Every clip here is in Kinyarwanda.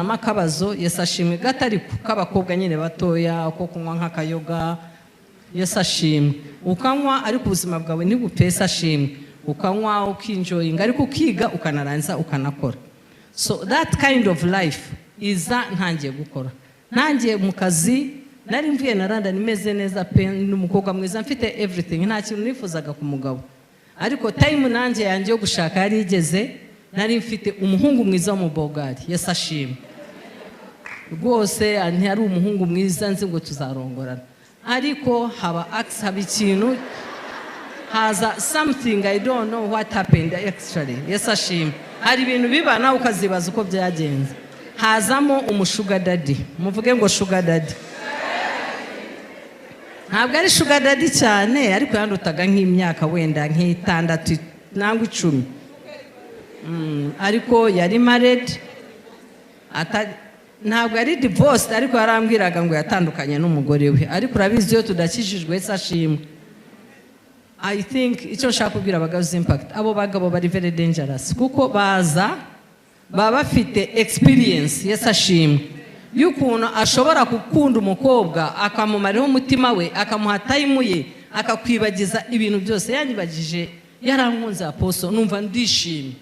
amakabazo yesashimwe gatari k'abakobwa nyine batoya ko kunywa nk'akayoga yesashimwe ukanywa ariko ubuzima bwawe ntibupesa shimwe ukanywa ukinjoyinga ariko ukiga ukanarangiza ukanakora. So that kind of life iza ntangiye gukora ntangiye mu kazi nari mvuye naranda nimeze neza pe n'umukobwa mwiza mfite everything nta kintu nifuzaga ku mugabo ariko time nanjye yanjye yo gushaka yari igeze nari mfite umuhungu mwiza mu Bogari yesashimwe rwose ari umuhungu mwiza nzi ngo tuzarongorana ariko haba ikintu haza something I don't know what happened actually yesashimwe hari ibintu biba nawe ukazibaza uko byagenze hazamo umushuga daddy muvuge ngo sugar daddy ntabwo ari sugar daddy cyane ariko yandutaga nk'imyaka wenda nk'itandatu nangwa 10 ariko yari married ntabwo ari divorced ariko yarambwiraga ngo yatandukanye n'umugore we ariko urabizi yo tudakijijwe sashimwe. I think icyo nshaka kubwira abagazi impact abo bagabo bari very dangerous kuko baza baba bafite experience yesashimwe y'ukuntu ashobora gukunda umukobwa akamumaraho umutima we akamuha time ye akakwibagiza ibintu byose yanyibagije yarankunze aposo numva ndishimye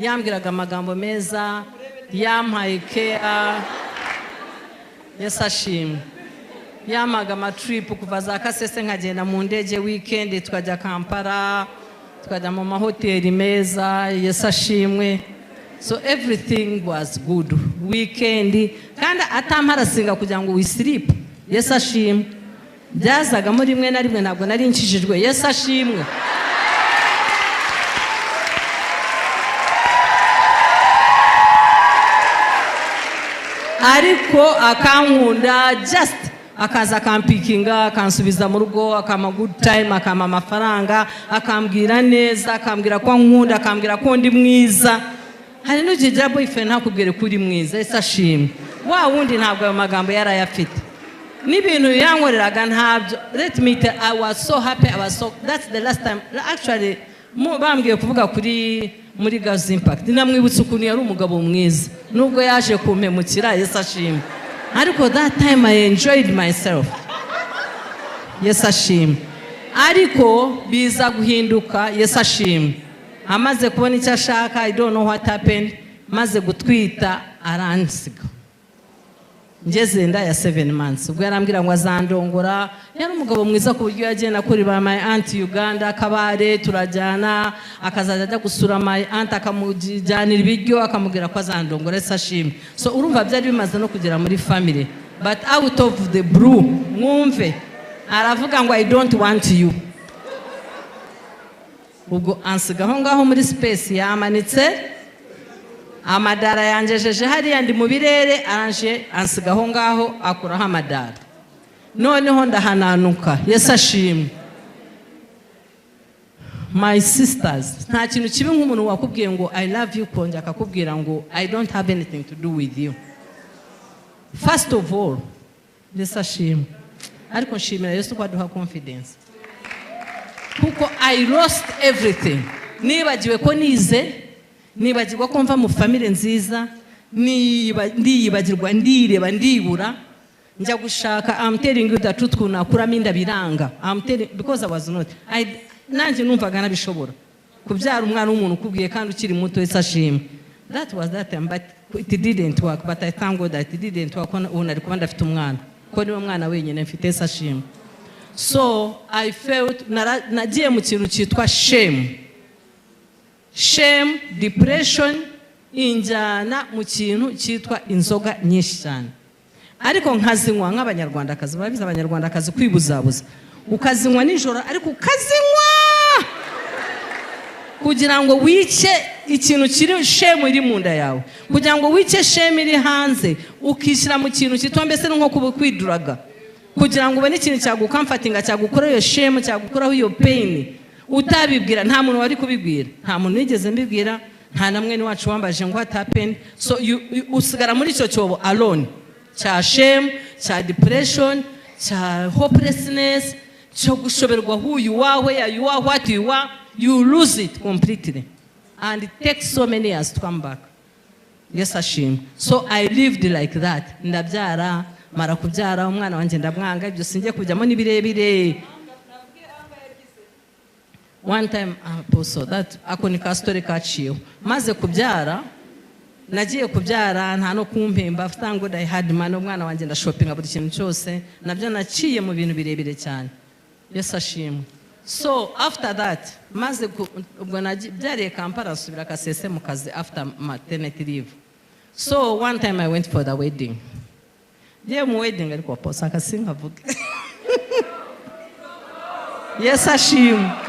yambwiraga amagambo meza yampaye care yesashimwe yamaga amatrip kuva za Kasese nkagenda mu ndege weekend tukajya Kampala tukajya mu mahoteli meza yesashimwe. So everything was good weekend kandi atamparasinga kugira ngo we sleep yesashimwe byazaga muri rimwe na rimwe ntabwo nari nkijijwe yesashimwe ariko akankunda just akaza akampikinga akansubiza mu rugo akama good time akama amafaranga akambwira neza akambwira ko nkunda akambwira ko ndi mwiza hari n'ugigira boyfriend ntakubwire kuri mwiza yesashimwe wa wundi ntabwo ayo magambo yarayafite n'ibintu yankoreraga ntabyo. Let me tell I was so happy that's the last time actually bambwiye kuvuga kuri muri Gazi Impact namwibutse ukuntu yari umugabo mwiza nubwo yaje kumpemukira yesashimwe ariko that time I enjoyed myself yesashimwe ariko biza guhinduka yesashimwe amaze kubona icyo ashaka I don't know what happened maze gutwita aransiga ngeze nda ya 7 months ubwo yarambwira ngo azandongora yari umugabo mwiza ku buryo yagenda kuri ba my aunt Uganda Kabare turajyana akazaza ajya gusura my aunt akamujyanira ibiryo akamubwira ko azandongora yesashimwe. So urumva byari bimaze no kugera muri family but out of the blue mwumve aravuga ngo I don't want you ubwo ansigaho ngaho muri space yamanitse amadara yanjejeje hariya ndi mu birere aranje ansigaho ngaho akuraho amadara noneho ndahananuka yesashimwe. My sisters nta kintu kibi nk'umuntu wakubwiye ngo I love you konja akakubwira ngo I don't have anything to do with you. First of all yesashimwe ariko nshimira Yesu ko aduha confidence kuko I lost everything nibagiwe ko nize nibagirwa ko mva mu family nziza ndiyibagirwa ndireba ndibura njya gushaka I'm telling you the truth kunakuramo inda biranga I'm telling because I was not nanjye numvaga nabishobora kubyara umwana w'umuntu kubwiye kandi ukiri muto yesashimwe. That was that time but it didn't work but I thank God that it didn't work on ari kubanda afite umwana ko niwe mwana wenyine mfite yesashimwe. So I felt nagiye mu kintu cyitwa shame depression injana mu kintu cyitwa inzoga nyinshi cyane ariko nkazinywa nk'abanyarwandakazi babiza abanyarwandakazi kwibuzabuza ukazinywa nijoro ariko ukazinywa kugira ngo wice ikintu kiri shame iri mu nda yawe kugira ngo wice shame iri hanze ukishyira mu kintu cyitwa mbese nko kwiduraga kugira ngo ubone ikintu cyagukamfatinga cyagukora iyo shame cyagukuraho iyo pain utabibwira nta muntu wari kubibwira nta muntu nigeze mbibwira nta namwe ni wacu wambaje ngo what happened. So usigara muri icyo cyobo alone cha shame cha depression cha hopelessness cyo gushoberwa who you are where you are what you are you lose it completely and it takes so many years to come back. Yes ashimwe. So I lived like that. Ndabyara mara kubyara umwana wanjye ndamwanga ibyo singiye kujyamo nibirebire. One time apostle that akonika story kaciyo maze kubyara nagiye kubyara nta no kumpemba thank God I had money umwana wanjye nda shopping buri kintu cyose nabyo naciye mu bintu birebire cyane. Yes ashimwe. So after that maze ubwo nabyariye Kampala subira kasese mu kazi after maternity leave. So one time I went for the wedding. Ye mu wedding ariko apostle akasinga vuga. Yes ashimwe.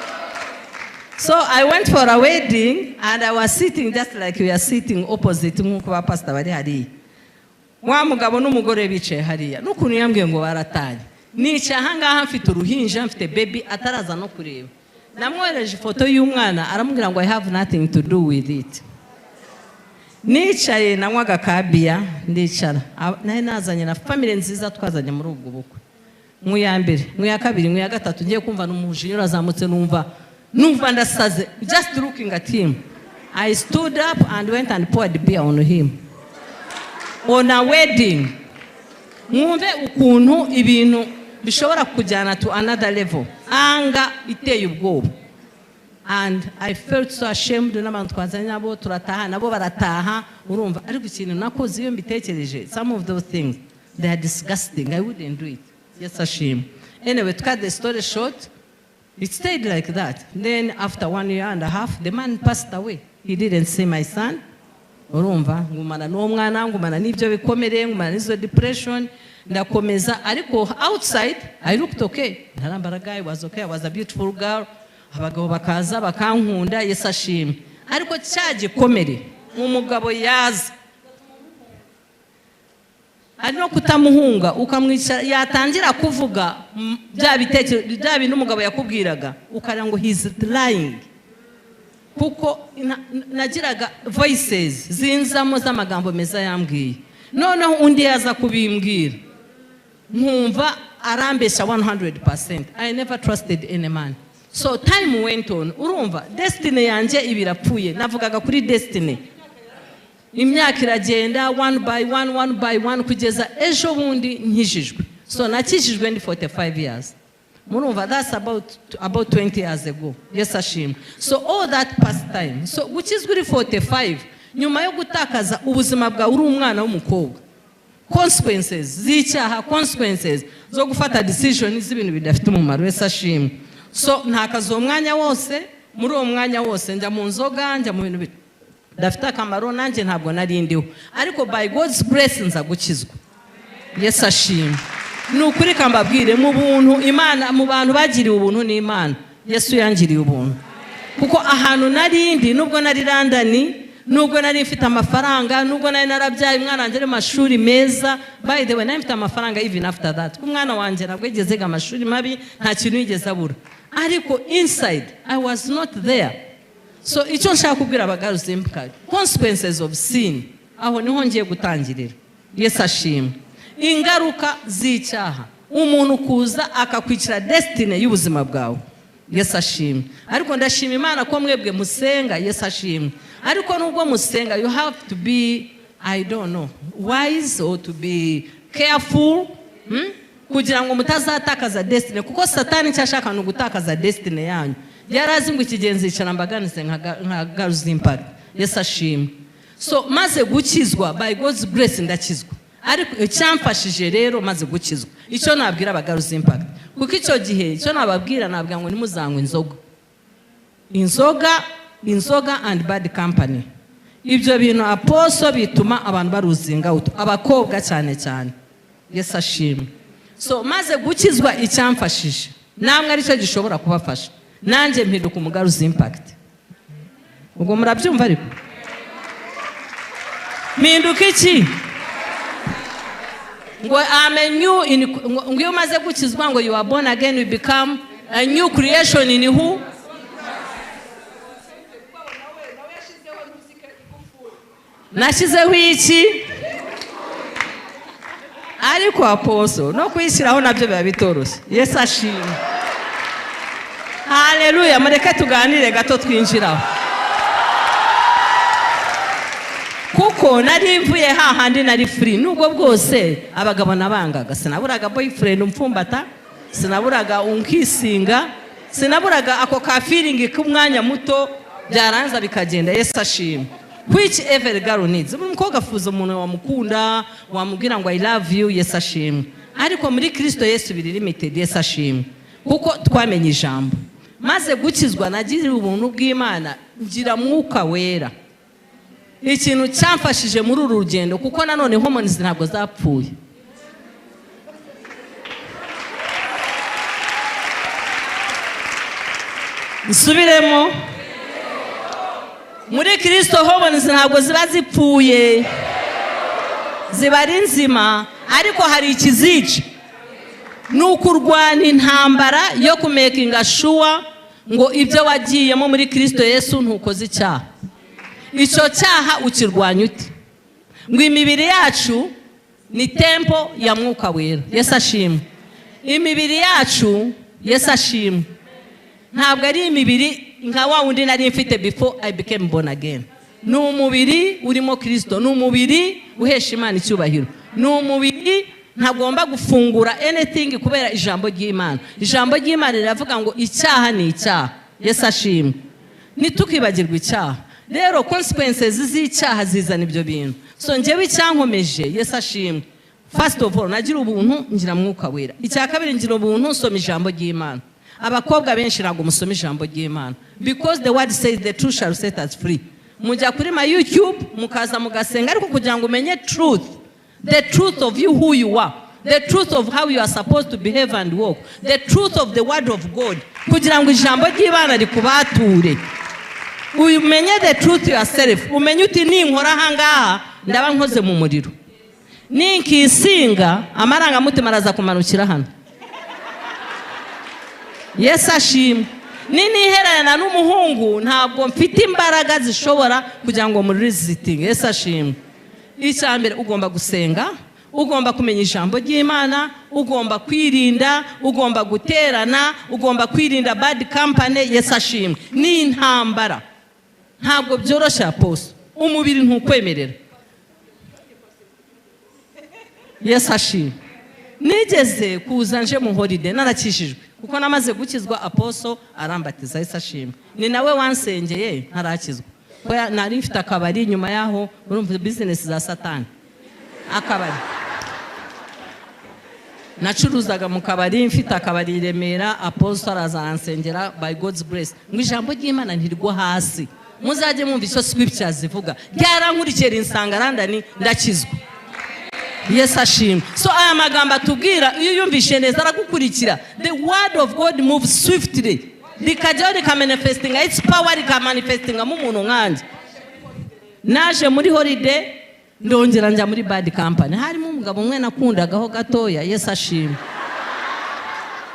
So I went for a wedding and I was sitting just like we are sitting opposite nkuko ba pastor bari hari. Wa mugabo n'umugore bicaye hariya. Nukuntu yambwiye ngo baratanye. Nica hangaha mfite uruhinja mfite baby ataraza no kureba. Namwohereje ifoto y'umwana aramubwira ngo I have nothing to do with it. Nicaye nanywaga kabia ndicara. Nahe nazanye na family nziza twazanye muri ubwo bukwe. Mu ya mbere, mu ya kabiri, mu ya gatatu ngiye kumva n'umujinyura azamutse numva ndasaze just looking at him. I stood up and went and poured beer on him. On a wedding. Mwumve ukuntu ibintu bishobora kujyana to another level. Anga iteye ubwoba. And I felt so ashamed n'abantu twazanye nabo turataha nabo barataha urumva ariko ikintu nakoze iyo mbitekereje some of those things they are disgusting. I wouldn't do it. Yes ashame. Anyway, to cut the story short, it stayed like that. Then after 1 year and a half, the man passed away. He didn't see my son. Urumva ngumana n'umwana ngumana n'ibyo bikomere ngumana n'izo depression ndakomeza ariko outside I looked okay. Narambaraga I was okay. I was a beautiful girl. Abagabo bakaza bakankunda Yesu ashimwe. Ariko cyagikomere umugabo yaza arino kutamuhunga ukamwicara yatangira kuvuga bya bitekero bya bintu umugabo yakubwiraga ukara ngo he's lying kuko nagiraga voices zinzamo z'amagambo meza yambwiye noneho undi yaza kubimbwira nkumva arambesha 100%. I never trusted any man. So time went on urumva destiny yanjye ibirapfuye navugaga kuri destiny imyaka iragenda one by one kugeza ejo bundi nkijijwe. So nakijijwe ndi 45 years. Murumva that's about 20 years ago. Yes ashimwe. So all that past time. So which is good 45 nyuma yo gutakaza ubuzima bwa uri umwana w'umukobwa. Consequences z'icyaha consequences zo gufata decision z'ibintu bidafite umumaro. Yes ashimwe. So ntakaza umwanya wose muri uwo mwanya wose njya mu nzoga njya mu bintu dafite akamaro nanjye ntabwo narindiho ariko by God's grace nza gukizwa. Yes ashimwe. Nukuri kambabwire mu buntu Imana mu bantu bagiriye ubuntu n'Imana Yesu yangiriye ubuntu kuko ahantu narindi nubwo nari London nubwo nari mfite amafaranga nubwo nari narabyaye umwana wanjye amashuri meza by the way nari mfite amafaranga even after that umwana wanjye nabwo yigezega amashuri mabi nta kintu yigeze abura ariko inside I was not there. So icyo nshaka kubwira abagaruzi impact consequences of sin aho niho ngiye gutangirira. Yes ashimwe. Ingaruka z'icyaha umuntu kuza akakwicira destiny y'ubuzima bwawe. Yes ashimwe. Ariko ndashima Imana ko mwebwe musenga. Yes ashimwe. Ariko nubwo musenga you have to be I don't know wise or to be careful kugira ngo mutazatakaza destiny kuko satani cyashaka no gutakaza destiny yanyu. Yarazi ngo ikigenzi cy'arambaganize nka girls impact. Yes ashimwe. So maze gukizwa by God's grace ndakizwa ariko icyamfashije rero maze gukizwa icyo nabwira aba girls impact kuko icyo gihe icyo nababwira nabwira ngo nimuzangwe inzoga and bad company. Ibyo bintu apostle bituma abantu baruzinga abakobwa cyane. Yes ashimwe. So maze gukizwa icyamfashije namwe ari cyo gishobora kubafasha nanjye mpinduka umugaruzi impact. Ubwo murabyumva ariko mpinduka iki ngo amenyu ngo iyo maze gukizwa ngo you are born again you become a new creation in who nashizeho iki ariko apostle no kwishyiraho nabyo biba bitoroshye. Yes ashimwe. Hallelujah. Mureke tuganire gato twinjiraho. kuko nari mvuye hahandi nari free nubwo bwose abagabo nabangaga sinaburaga boyfriend umfumbata sinaburaga unkisinga sinaburaga ako ka feeling k'umwanya muto byaranza bikagenda. Yesu ashimwe. Which every girl needs. Umukobwa afuza umuntu wamukunda wamubwira ngo I love you. Yesu ashimwe. Ariko muri Kristo Yesu biri limited. Yesu ashimwe. Kuko twamenye ijambo maze gukizwa nagirira ubuntu bw'Imana ngira mwuka wera. Ikintu cyamfashije muri uru rugendo kuko nanone hormones ntabwo zapfuye. Nsubiremo. Muri Kristo hormones ntabwo ziba zipfuye, ziba ari nzima, ariko hari ikizica. Nukurwana intambara yo kumakinga sure ngo ibyo wagiyemo muri Kristo Yesu ntukoze icyaha. Icyo cyaha ukirwanya ute? Ngo imibiri yacu ni tempo ya mwuka wera. Yesu ashimwe. Imibiri yacu Yesu ashimwe. Ntabwo ari imibiri nka wa wundi nari mfite before I became born again. Ni umubiri urimo Kristo, ni umubiri uhesha Imana icyubahiro, ni umubiri ntagomba gufungura anything kubera ijambo ry'Imana. Ijambo ry'Imana riravuga ngo icyaha ni icyaha. Yesu ashimwe. Nitukibagirwa icyaha. Rero consequences z'icyaha zizana ibyo bintu. So njyewe icyankomeje Yesu ashimwe. First of all nagira ubuntu ngira mwuka wera. Icya kabiri ngira ubuntu nsoma ijambo ry'Imana. Abakobwa benshi ntabwo musoma ijambo ry'Imana because the word says the truth shall set us free. Mujya kuri ma YouTube mukaza mugasenga ariko kugira ngo umenye truth, the truth of you who you are, the truth of how you are supposed to behave and walk, the truth of the word of God, kugira ngo ijambo ry'Imana rikubature. Umenye the truth yourself. Umenye uti ninkora hangaha ndaba nkoze mu muriro, ninkisinga amaranga mutima araza kumanukira hano. Yesu ashimwe. Niniherana n'umuhungu ntabwo mfite imbaraga zishobora kugira ngo muri resisting. Yesu ashimwe. Icyambere ugomba gusenga, ugomba kumenya ijambo ry'Imana, ugomba kwirinda, ugomba guterana, ugomba kwirinda bad company. Yesu ashimwe. Ni intambara. Ntabwo byoroshye aposo. Umubiri ntukwemerera. Yesu ashimwe. Nigeze kuza nje mu holiday narakishijwe kuko namaze gukizwa aposo arambatiza. Yesu ashimwe. Ni nawe wansengeye ntarakizwa. Ko nari mfite akabari nyuma yaho urumva business za Satani. Akabari nacuruzaga mu kabari, mfite akabari i Remera, aposo araza ansengera by God's grace. Ngo ijambo ry'Imana ntirwo hasi. Muzajye mwumva icyo scriptures zivuga. Byarankurikira insanga randani ndakizwa. Yesu ashimwe. So aya magambo atubwira iyo yumvishe neza aragukurikira. The word of God moves swiftly. Likajya rikamanifesting its power, rikamanifesting mu muntu nkanje. Naje muri holiday ndongera njya muri bad company. Harimo umugabo umwe nakundagaho gatoya. Yesu ashimwe.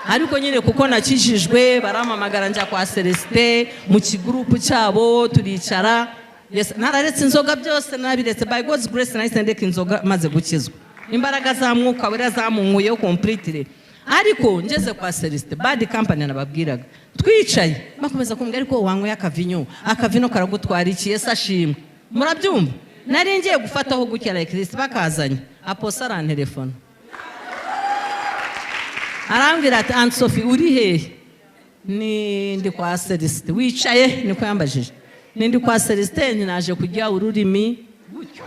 Ariko nyine kuko nakishijwe baramamagara njya kwa Celestin mu kigurupu cyabo turicara. Yes, nararetse inzoga byose nabiretse by God's grace nahise ndeka inzoga maze gukizwa. Imbaraga za mwuka wera zamunkuyeho completely. Ariko ngeze kwa Celestin bad company nababwiraga twicaye bakomeza kumbwira ariko wanyweye akavino karagutwara iki. Yesu ashimwe. Murabyumva? Nari ngiye gufataho gukira Kristo bakazanye aposo arantelefona arambwira ati Aunt Sophie uri hehe? Ni ndi kwa Celestin. Wicaye niko yambajije. Nindi kwa Celestin naje kujya ururimi gutyo.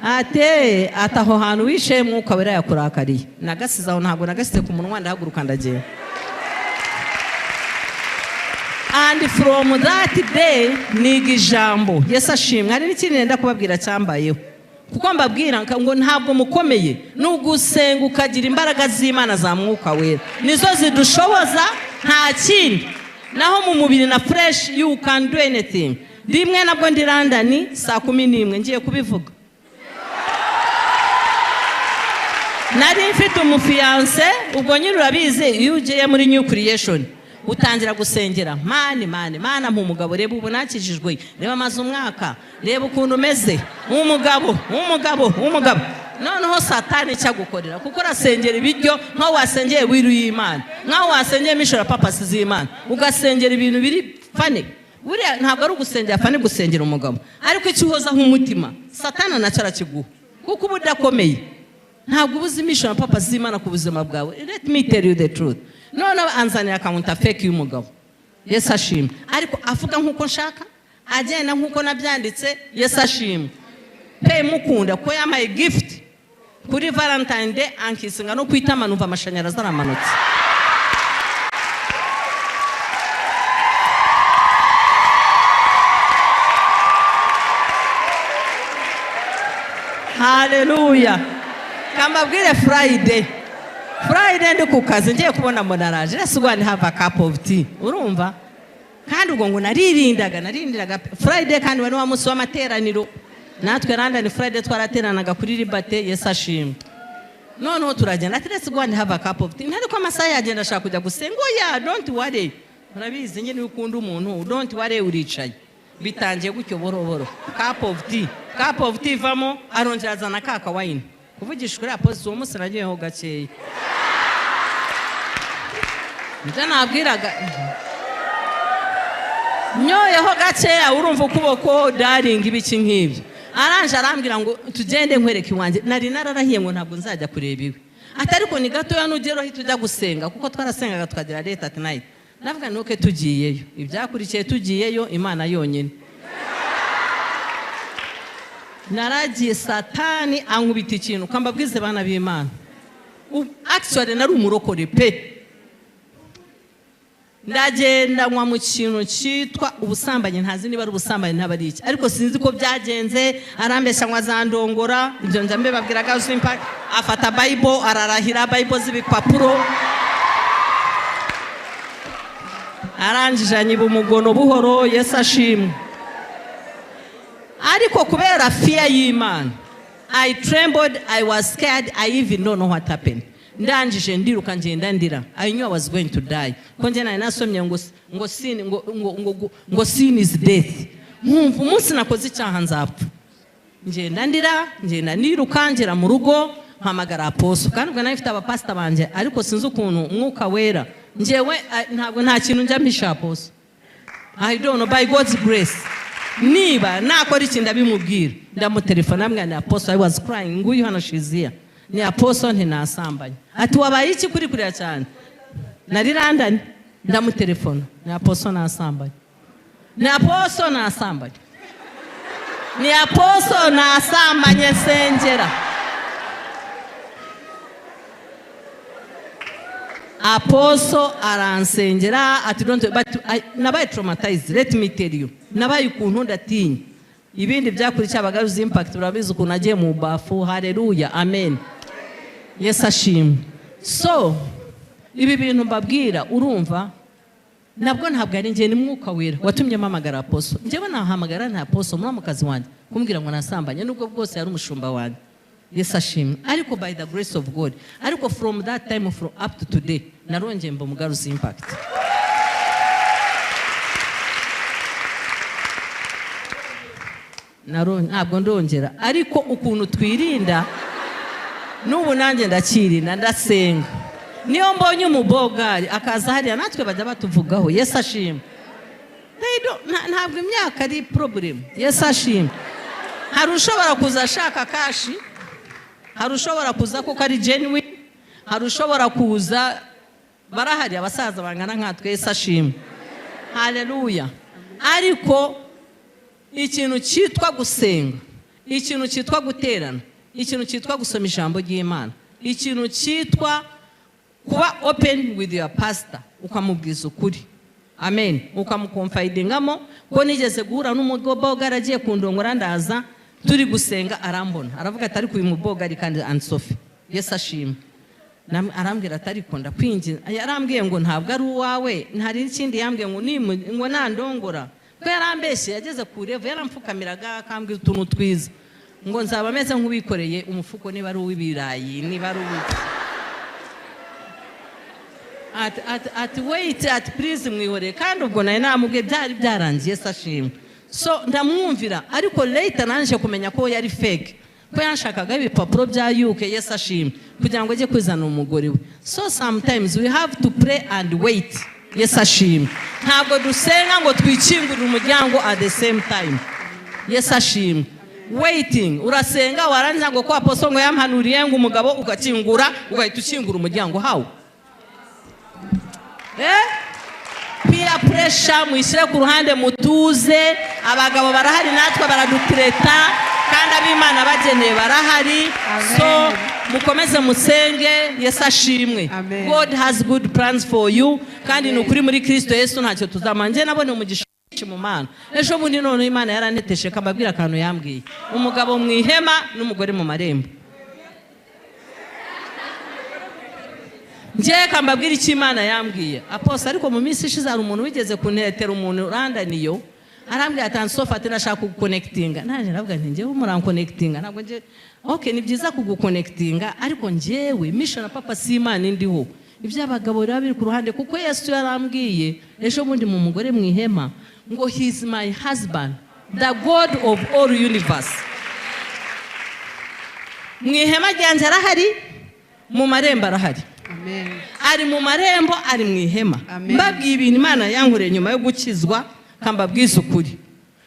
Ate ataho hantu wishe mwuka wera yakurakariye. Nagasizaho ntabwo nagasite ku munwa ndahaguruka ndagiye. And from that day niga ijambo. Yesu ashimwe. Hari n'ikindi nenda kubabwira cyambayeho. Kuko mbabwira ngo ntabwo mukomeye n'ugusenga ukagira imbaraga z'Imana za mwuka wera. Nizo zidushoboza nta kindi. Naho mu mubiri na fresh you can do anything. Rimwe nabwo ndi London saa 11 ngiye kubivuga. Nari mfite umufiance ubwo nyine urabizi iyo ugiye muri new creation utangira gusengera mana mu mugabo reba ubu nakijijwe reba amaze umwaka reba ukuntu umeze umugabo noneho Satani cyagukorera kuko rasengera ibiryo nko wasengeye wiru y'Imana nko wasengeye mishora papa siz'Imana ugasengera ibintu biri fane buriya ntabwo ari ugusengera apfa ni gusengera umugabo ariko icyo uhoza nk'umutima satana nacyo arakiguha kuko uba udakomeye ntabwo ubuzimisha na papa z'Imana ku buzima bwawe. Let me tell you the truth. None anzanira akamunta fake y'umugabo. Yesu ashimwe. Ariko avuga nk'uko nshaka, agenda nk'uko nabyanditse, Yesu ashimwe. Pe mukunda ko yamaye gift kuri Valentine Day ankisinga no kwitama numva amashanyarazi aramanutse. Hallelujah. Kambabwire Friday ndi ku kazi ngiye kubona monaraje. Let's go and have a cup of tea. Urumva? Kandi ubwo ngo narindiraga Friday kandi wari wa musi w'amateraniro. Natwe randa ni Friday twarateranaga kuri Liberté. Yesu ashimwe. Noneho turagenda ati let's go and have a cup of tea. Ntari ko amasaha yagenda ashaka kujya gusenga. Oya, don't worry. Urabizi nyine ukunda umuntu. Don't worry uricaye. Bitangiye gutyo boroboro. Cup of tea vamo arongera azana kaka wine. Kuvugisha kuri apozi uwo musi nagiyeho gakeya. Nje nabwiraga nyoyeho gakeya urumva ukuboko darling ibiki nk'ibyo. Aranje arambwira ngo tugende nkwereke iwanjye. Nari nararahiye ngo ntabwo nzajya kureba iwe. Atariko ni gatoya nugero hita ujya gusenga kuko twarasengaga tukagira late at night. Navuga nuke tugiyeyo. Ibyakurikiye tugiyeyo Imana yonyine. Naragiye satani ankubita ikintu kambabwize bana b'Imana. Actually nari umurokore pe. Ndagenda nkwa mu kintu cyitwa ubusambanye ntazi niba ari ubusambanye ntabari iki ariko sinzi ko byagenze arambesha nkwa zandongora ibyo njambe babwiraga usimpa afata Bible ararahira Bible z'ibipapuro aranjijanye bumugono buhoro. Yesu ashimwe. Ariko kubera fear y'Imana I trembled, I was scared, I even don't know what happened. Ndanjije ndiruka ngenda ndira. I knew I was going to die. Konje na nasomye ngo sin is death. Nkumva umunsi nakoze icyaha nzapfa. Ngenda ndira, ngenda niruka ngera mu rugo mpamagara aposo. Kandi ubwo nafite abapasta banje ariko sinzi ukuntu umwuka wera. Njewe ntabwo nta kintu njya mpisha aposo. I don't know, by God's grace. Niba nakora iki ndabimubwira ndamutelefona mwana aposo. I was crying nguyu hano shizia ni aposo ntinasambanye ati wabaye iki kuri kurya cyane nari London ndamutelefona ni aposo nasambanye ni aposo nasambanye sengera aposo aransengera ati don't but nabaye traumatized. Let me tell you nabaye ukuntu ndatinya ibindi byakurikiye abagaruza impact urabizi ukuntu agiye mu bafu. Hallelujah, amen. Yesu ashimwe. So ibi bintu mbabwira urumva nabwo ntabwo ari ngiye ni mwuka wera watumye mpamagara aposo. Njyewe nahamagara na aposo muri mukazi wanjye kumbwira ngo nasambanye nubwo bwose yari umushumba wanjye. Yesu ashimwe. Ariko by the grace of God ariko from that time from up to today narongeye mba mugaruza impact. Ntabwo ndongera ariko ukuntu twirinda n'ubu nanjye ndakirinda ndasenga. Niyo mbonye umubogari akaza hariya natwe bajya batuvugaho. Yesu ashimwe. Ntabwo imyaka ari problem. Yesu ashimwe. Hari ushobora kuza ashaka kashi, hari ushobora kuza kuko ari genuine, hari ushobora kuza barahari abasaza bangana nkatwe. Yesu ashimwe. Hallelujah. Ariko ikintu cyitwa gusenga, ikintu cyitwa guterana, ikintu cyitwa gusoma ijambo ry'Imana, ikintu cyitwa kuba open with your pastor ukamubwiza ukuri. Amen. Ukamukonfidingamo ko nigeze guhura n'umuboga aragiye kundongora ndaza turi gusenga arambona aravuga ati ariko uyu muboga ari kandi Ansofi. Yesu ashimwe. Arambwira ati ariko ndakwinginze. Yarambwiye ngo ntabwo ari uwawe ntari ikindi yambwiye ngo nandongora ko yarambeshye yageze ku level yaramfukamiraga akambwira utuntu twiza ngo nzaba meze nk'ubikoreye umufuko niba ari uw'ibirayi niba ari at wait at please mwihore kandi ubwo naye namubwiye byari byarangiye. Yesu ashimwe. So ndamwumvira ariko later nanje kumenya ko yari fake ko yanshakaga ibipapuro bya UK. Yesu ashimwe kugira ngo ajye kwizana umugore we. So sometimes we have to pray and wait. Yesu ashimwe. Ntabwo dusenga ngo twikingurire umuryango at the same time. Yesu ashimwe. Waiting, urasenga warangiza ngo kwa apostle ngo yampanuriye ngo umugabo ugakingura ugahita ukingura umuryango. How? Peer pressure mwishyire ku ruhande mutuze. Abagabo barahari natwe baradutreta kandi ab'Imana bageneye barahari. So mukomeze musenge. Yesu ashimwe. God has good plans for you kandi nukuri muri Kristo Yesu ntacyo tuzamanje. Nabone umugisha mu Mana. Ejo bundi none Imana yaraneteshe kambabwira akantu yambwiye. Umugabo mu ihema n'umugore mu marembo. Ngiye kambabwira icyo Imana yambwiye. Apostle ariko mu minsi ishize hari umuntu wigeze kunetera umuntu urandaniyo. Arambwira ati Ansofa ati nashaka kuguconnectinga. Naje ndavuga nti ngiye umuranconnectinga. Ntabwo ngiye okay ni byiza kuguconnectinga ariko ngiyewe mission papa si Imana indiho. Iby'abagabo rero biri ku ruhande kuko Yesu yarambwiye ejo bundi mu mugore mu ihema ngo he is my husband, the God of all universe. Mu ihema ryanje arahari, mu marembo arahari. Amen. Ari mu marembo, ari mu ihema. Mbabwiye ibintu Imana yankoreye nyuma yo gukizwa kambabwiza ukuri.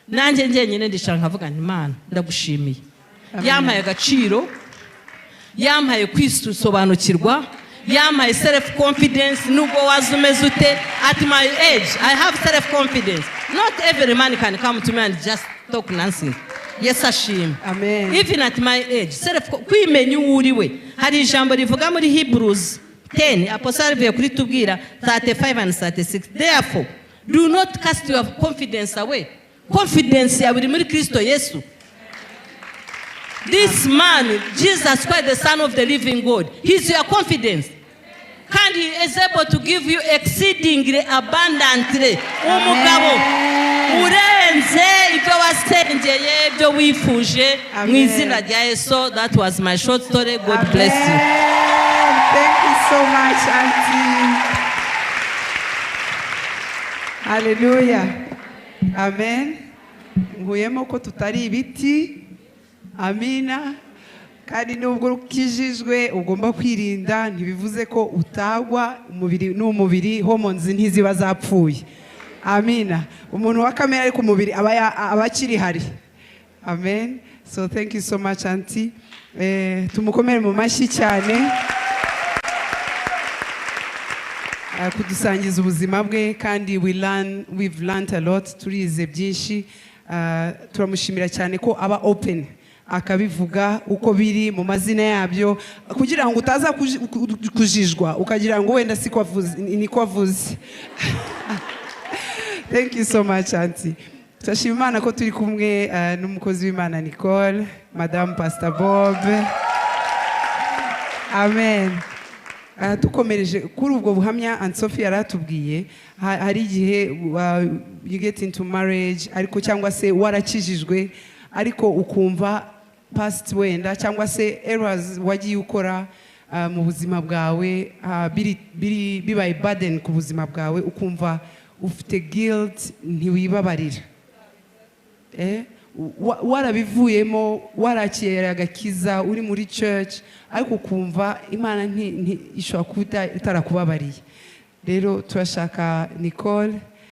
Nanjye njyenyine ndishaka nkavuga nti Imana ndagushimiye. Yampaye agaciro, yampaye kwisobanukirwa, yampaye self confidence. Nubwo wazumeze ute, at my age I have self confidence. Not every man can come to me and just talk nonsense. Yes ashimwe. Amen. Even at my age self kwimenya uriwe. Hari ijambo rivuga muri Hebrews 10 apostle biye kuri Tubwire 35 and 36. Therefore do not cast your confidence away. Confidence ya buri muri Kristo Yesu. This man, Jesus Christ, the Son of the living God, he's your confidence. And he is able to give you exceedingly abundantly. Umugabo, urenze ibyo wasengeye, ibyo wifuje, mu izina rya Yesu. That was my short story. God bless you. Thank you so much, Auntie. Hallelujah. Amen. Nguyemo ko tutari ibiti. Amina. Kandi nubwo ukijijwe ugomba kwirinda ntibivuze ko utagwa. Umubiri n'umubiri hormones ntiziba zapfuye. Amina. Umuntu wa kamera ari ku mubiri abakiri hari. Amen. So thank you so much, Auntie. Tumukomere mu mashyi cyane. Kudusangiza ubuzima bwe kandi we've learned a lot. Turize byinshi. Turamushimira cyane ko aba open akabivuga uko biri mu mazina yabyo kugira ngo utaza kujijwa ukagira ngo wenda si kwavuze. Thank you so much, Auntie. Turashima Imana ko turi kumwe n'umukozi w'Imana Nicole, Madame Pastor Bob. Amen. Tukomereje kuri ubwo buhamya Aunt Sophie yaratubwiye hari igihe you get into marriage ariko cyangwa se warakijijwe ariko ukumva past wenda cyangwa se errors wagiye ukora mu buzima bwawe bibaye burden ku buzima bwawe ukumva ufite guilt ntiwibabarira. Warabivuyemo warakira agakiza uri muri church ariko ukumva Imana ishobora kuba itarakubabariye. Rero turashaka Nicole